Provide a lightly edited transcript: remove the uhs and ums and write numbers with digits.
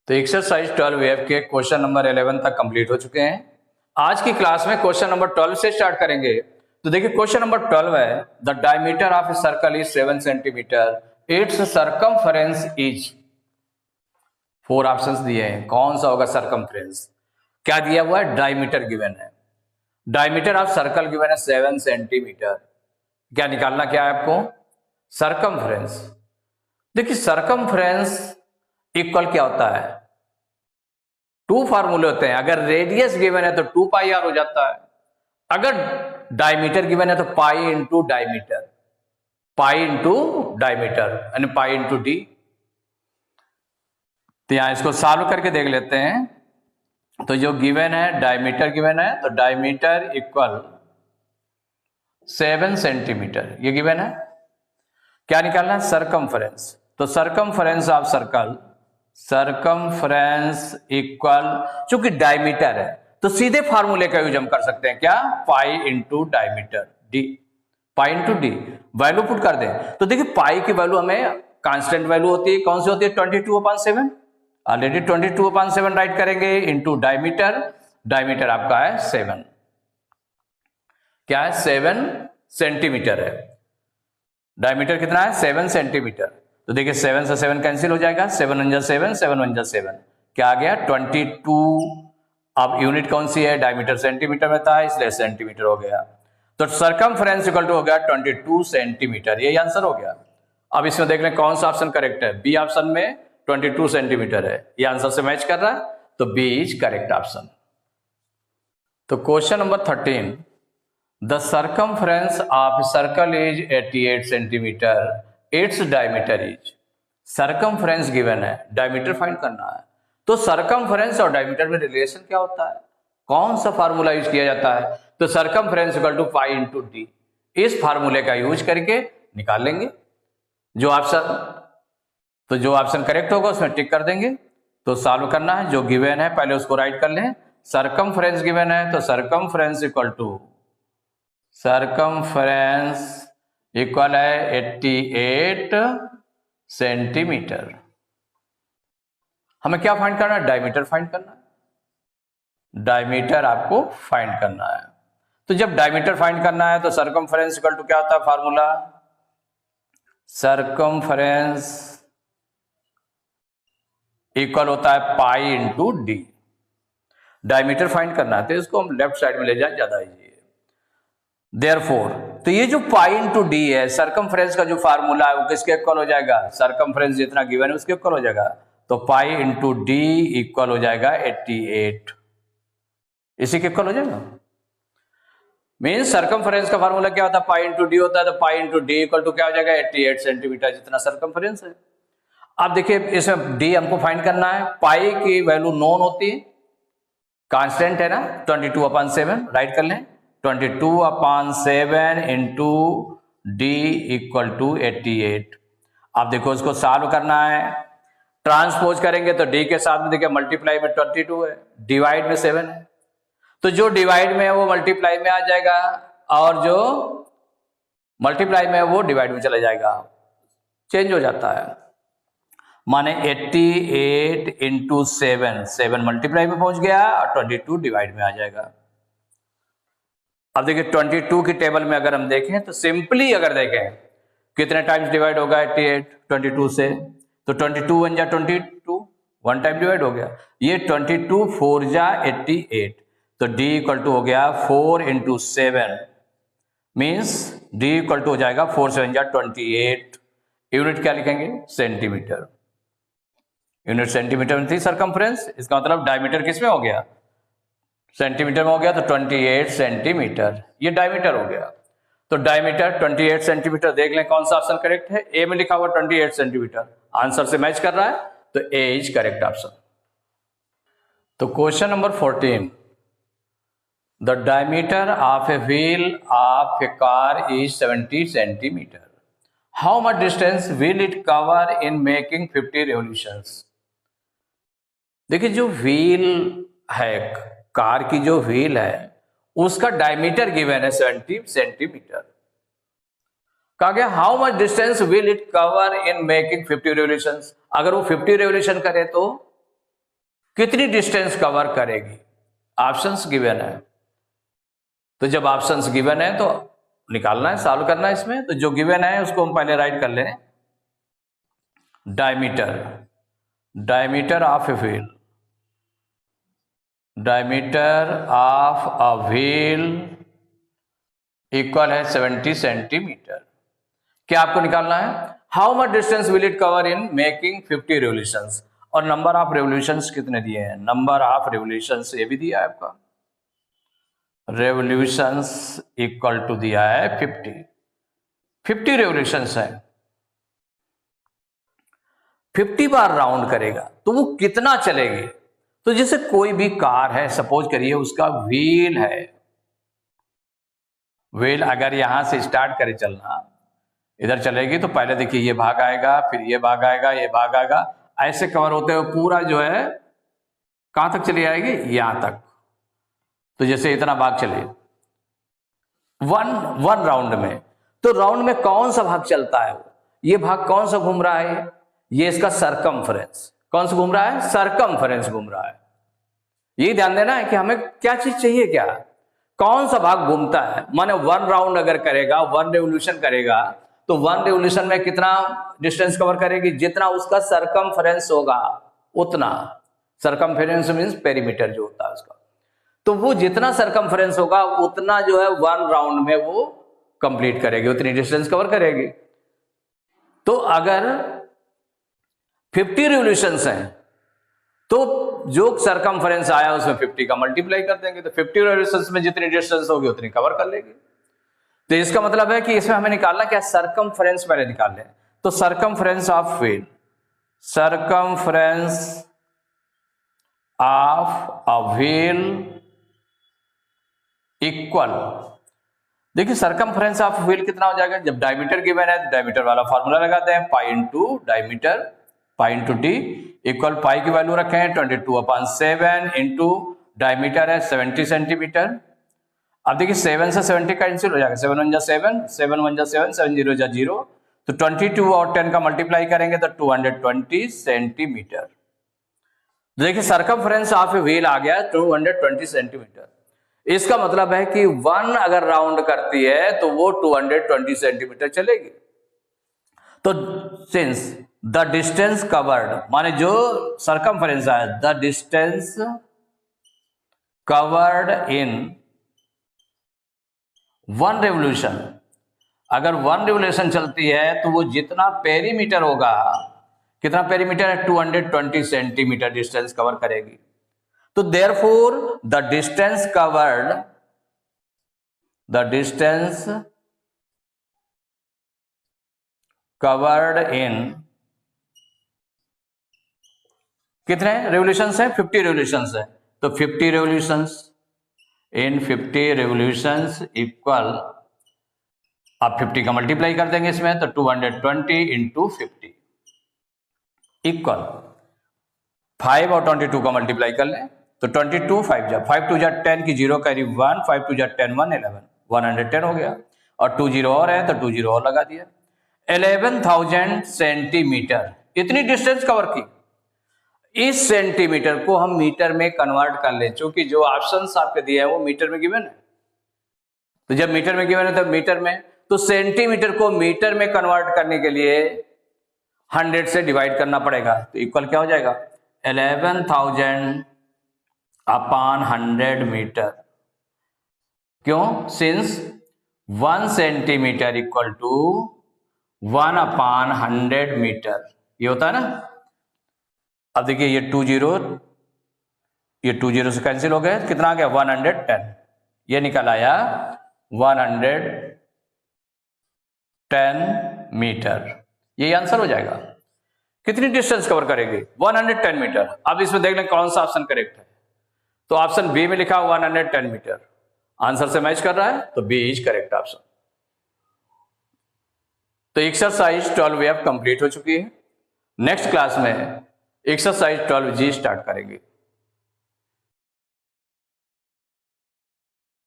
तो exercise 12 wave के question number 11 तक कंप्लीट हो चुके हैं। आज की क्लास में क्वेश्चन नंबर 12 से स्टार्ट करेंगे। तो देखिए क्वेश्चन नंबर 12 है, the diameter of a circle is 7 centimetre, it's circumference is. 4 options दिए हैं, कौन सा होगा सर्कमफ्रेंस। क्या दिया हुआ है, डायमीटर गिवन है, डायमीटर ऑफ सर्कल गिवन है 7 सेंटीमीटर। क्या निकालना क्या है आपको, सर्कमफ्रेंस। देखिए सर्कमफ्रेंस इक्वल क्या होता है, 2 फार्मूले होते हैं। अगर रेडियस गिवन है तो 2 पाई आर हो जाता है, अगर डायमीटर गिवन है तो pi into diameter, pi into diameter यानी पाई इंटू डी। तो यहां इसको सॉल्व करके देख लेते हैं। तो जो गिवन है डायमीटर गिवन है, तो डायमीटर इक्वल 7 सेंटीमीटर ये गिवन है। क्या निकालना है, सर्कमफ्रेंस। तो circumference of circle, circumference equal, चूंकि डायमीटर है तो सीधे फार्मूले का यूज हम कर सकते हैं, क्या, पाई इंटू डायमीटर डी, पाई इंटू डी। वैल्यू पुट कर दें तो देखिए पाई की वैल्यू हमें कांस्टेंट वैल्यू होती है, कौन सी होती है, 22/7। ऑलरेडी 22/7 राइट करेंगे इंटू डायमीटर, डायमीटर आपका है 7, क्या है 7 सेंटीमीटर है। डायमीटर कितना है, 7 सेंटीमीटर। तो देखिए 7 से 7 कैंसिल हो जाएगा, 7 1 7, 7 1 7, क्या आ गया 22। अब यूनिट कौन सी है, डायमीटर सेंटीमीटर में था इसलिए सेंटीमीटर हो गया। तो सर्कमफ्रेंस इक्वल टू हो गया 22 सेंटीमीटर, यही आंसर हो गया। अब इसमें देख लें कौन सा ऑप्शन करेक्ट है, बी ऑप्शन में 22 सेंटीमीटर है, ये आंसर से मैच कर रहा है, तो बी इज करेक्ट ऑप्शन। तो question number 13, the circumference of circle is 88 centimetre, its diameter is. Circumference given है, डायमीटर फाइंड करना है। तो सर्कमफ्रेंस और डायमीटर में रिलेशन क्या होता है, कौन सा फार्मूला यूज किया जाता है, तो circumference equal to pi into d, इस फार्मूले का यूज करके निकाल लेंगे। जो ऑप्शन करेक्ट होगा उसमें टिक कर देंगे। तो सॉल्व करना है, जो गिवन है पहले उसको राइट कर लें। सर्कमफ्रेंस गिवन है तो circumference equal to, circumference equal है 88 सेंटीमीटर। हमें क्या फाइंड करना है, डायमीटर फाइंड करना है, डायमीटर आपको फाइंड करना है। तो जब डायमीटर फाइंड करना है तो सर्कमफ्रेंस इक्वल टू क्या होता है फार्मूला, सर्कमफ्रेंस इक्वल होता है पाई इंटू डी। डायमीटर फाइंड करना है तो इसको हम लेफ्ट साइड में ले जाए, ज्यादा इजी है। देयरफॉर, तो ये जो पाई इंटू डी है, सर्कमफ्रेंस का जो फार्मूला है वो किसके इक्वल हो जाएगा, सर्कमफ्रेंस जितना गिवन है उसके इक्वल हो जाएगा। तो पाई इंटू डी इक्वल हो जाएगा 88, इसी के इक्वल हो जाएगा। मीन्स सर्कमफ्रेंस का फार्मूला क्या होता है, पाई इंटू डी होता है, तो pi into D equal to क्या हो जाएगा 88 सेंटीमीटर, जितना सर्कमफ्रेंस है। अब देखिए इसमें डी हमको फाइंड करना है, पाई की वैल्यू नोन होती है, कांस्टेंट है ना, 22/7 राइट कर लें, 22/7 इंटू डी इक्वल टू 88। अब देखो इसको सॉल्व करना है, ट्रांसपोज करेंगे तो डी के साथ में देखिए मल्टीप्लाई में 22 है, डिवाइड में 7 है, तो जो डिवाइड में है वो मल्टीप्लाई में आ जाएगा और जो मल्टीप्लाई में है वो डिवाइड में चला जाएगा, चेंज हो जाता है। माने 88 इंटू 7, 7 मल्टीप्लाई में पहुंच गया और 22 डिवाइड में आ जाएगा। अब देखिए 22 की टेबल में अगर हम देखें तो सिंपली अगर देखें कितने टाइम्स डिवाइड होगा 88 22 से, तो 22 1 जा 22, 1 टाइम डिवाइड हो गया। ये 22 4 जा 88, तो डी इक्वल टू हो गया 4 into 7, means d equal to हो जाएगा 4 7 जा 28। यूनिट क्या लिखेंगे, सेंटीमीटर, यूनिट सेंटीमीटर में थी सर्कमफ्रेंस, इसका मतलब डायमीटर किस में हो गया, सेंटीमीटर में हो गया, तो 28 सेंटीमीटर ये डायमीटर हो गया। तो डायमीटर 28 सेंटीमीटर, देख लें कौन सा ऑप्शन करेक्ट है, ए में लिखा हुआ 28 सेंटीमीटर, आंसर से मैच कर रहा है, तो ए इज करेक्ट ऑप्शन। तो question number 14, the diameter of a wheel of A car is 70 centimetre, how much distance will it cover in making 50 revolutions. देखिए जो व्हील है, कार की जो व्हील है उसका डायमीटर गिवन है 70 सेंटीमीटर। कहा गया how much distance will it cover in making 50 revolutions, अगर वो 50 रेवोल्यूशन करे तो कितनी डिस्टेंस कवर करेगी? ऑप्शंस गिवन है, तो जब ऑप्शंस गिवन है तो निकालना है, सॉल्व करना है इसमें। तो जो गिवन है उसको हम पहले राइट कर लें। Diameter of a wheel, diameter of a wheel equal है 70 सेंटीमीटर। क्या आपको निकालना है? How much distance will it cover in making 50 revolutions, और नंबर ऑफ रेवोल्यूशंस कितने दिए हैं? नंबर ऑफ रेवोल्यूशंस ये भी दिया है आपका, रेवोल्यूशंस इक्वल टू दिया है 50 रेवोल्यूशंस है। 50 बार राउंड करेगा तो वो कितना चलेगी? तो जैसे कोई भी कार है, सपोज करिए उसका व्हील है, व्हील अगर यहां से स्टार्ट करे चलना, इधर चलेगी तो पहले देखिए ये भाग आएगा, फिर ये भाग आएगा, ये भाग आएगा, ऐसे कवर होते हुए पूरा जो है कहां तक चली आएगी? यहां तक। तो जैसे इतना भाग चले वन राउंड में, तो राउंड में कौन सा भाग चलता है? ये भाग कौन सा घूम रहा है? ये इसका सरकमफ्रेंस। कौन सा घूम रहा है? सरकमफ्रेंस घूम रहा है। ये ध्यान देना है कि हमें क्या चीज चाहिए, क्या कौन सा भाग घूमता है। माने 1 राउंड अगर करेगा, 1 रेवोल्यूशन करेगा, तो 1 रेवोल्यूशन में कितना डिस्टेंस कवर करेगी? जितना उसका सरकमफ्रेंस होगा उतना। सरकमफ्रेंस मींस पेरीमीटर जो होता है उसका, तो वो जितना सरकमफ्रेंस होगा उतना जो है 1 राउंड में वो कंप्लीट करेगी, उतनी डिस्टेंस कवर करेगी। तो अगर 50 रेवोल्यूशंस हैं तो जो सरकमफ्रेंस आया उसमें 50 का मल्टीप्लाई कर देंगे, तो 50 रेवोल्यूशंस में जितनी डिस्टेंस होगी उतनी कवर कर लेगी। तो इसका मतलब है कि इसमें हमें निकालना क्या? सरकमफ्रेंस पहले निकाल लें। तो circumference of wheel, circumference of a wheel equal, देखिए सरकमफ्रेंस ऑफ व्हील कितना हो जाएगा? जब डायमीटर गिवन है तो डायमीटर वाला फॉर्मूला लगाते हैं, pi into diameter, pi into D equal, pi की वैल्यू रखे हैं 22/7 इंटू डायमीटर है 70 सेंटीमीटर। अब देखिए 7 से 70 कैंसिल हो जाएगा, 7 1 जा 7, 7 1 जा 7, 7 0 जा 0, तो 22 और 10 का मल्टीप्लाई करेंगे तो 220 सेंटीमीटर। देखिए सरकमफ्रेंस ऑफ ए व्हील आ गया 220 सेंटीमीटर। इसका मतलब है कि 1 अगर राउंड करती है तो वो 220 सेंटीमीटर चलेगी। तो सिंस द डिस्टेंस कवर्ड, माने जो सरकमफ्रेंस है, the distance covered in 1 revolution, अगर 1 रेवोल्यूशन चलती है तो वो जितना पेरीमीटर होगा, कितना पेरीमीटर है? 220 सेंटीमीटर डिस्टेंस कवर करेगी। तो therefore the distance covered in कितने रेवोल्यूशंस है? 50 रेवोल्यूशंस है। तो 50 रेवोल्यूशंस इन 50 रेवोल्यूशंस इक्वल, आप 50 का मल्टीप्लाई कर देंगे इसमें तो 220 इंटू 50 इक्वल 5 और 22 का मल्टीप्लाई कर लें तो 22 5 2 जा 10 की 0 कैरी 1, 5 2 जा 10 1 11, 110 हो गया, और 2 0 और है तो 2 0 और लगा दिया। 11,000 सेंटीमीटर इतनी डिस्टेंस कवर की। इस सेंटीमीटर को हम मीटर में कन्वर्ट कर ले, क्योंकि जो ऑप्शंस आपके दिए हैं वो मीटर में गिवन है। तो जब मीटर में गिवन है तो मीटर में, तो सेंटीमीटर को मीटर में कन्वर्ट करने के लिए 100 से डिवाइड करना पड़ेगा। तो इक्वल क्या हो जाएगा? 11,000 अपॉन 100 मीटर। क्यों? Since 1 centimetre equal to 1 upon 100 metre, ये होता है ना। अब देखिए ये 2 0 से कैंसिल हो गए, कितना आ गया? 110, ये निकल आया 110 मीटर। ये आंसर हो जाएगा। कितनी डिस्टेंस कवर करेगी? 110 मीटर। अब इसमें देख लें कौन सा ऑप्शन करेक्ट है। तो ऑप्शन बी में लिखा 110 मीटर आंसर से मैच कर रहा है, तो बी इज करेक्ट ऑप्शन। तो एक्सरसाइज 12 कंप्लीट हो चुकी है। नेक्स्ट क्लास में एक्सरसाइज 12G स्टार्ट करेंगे।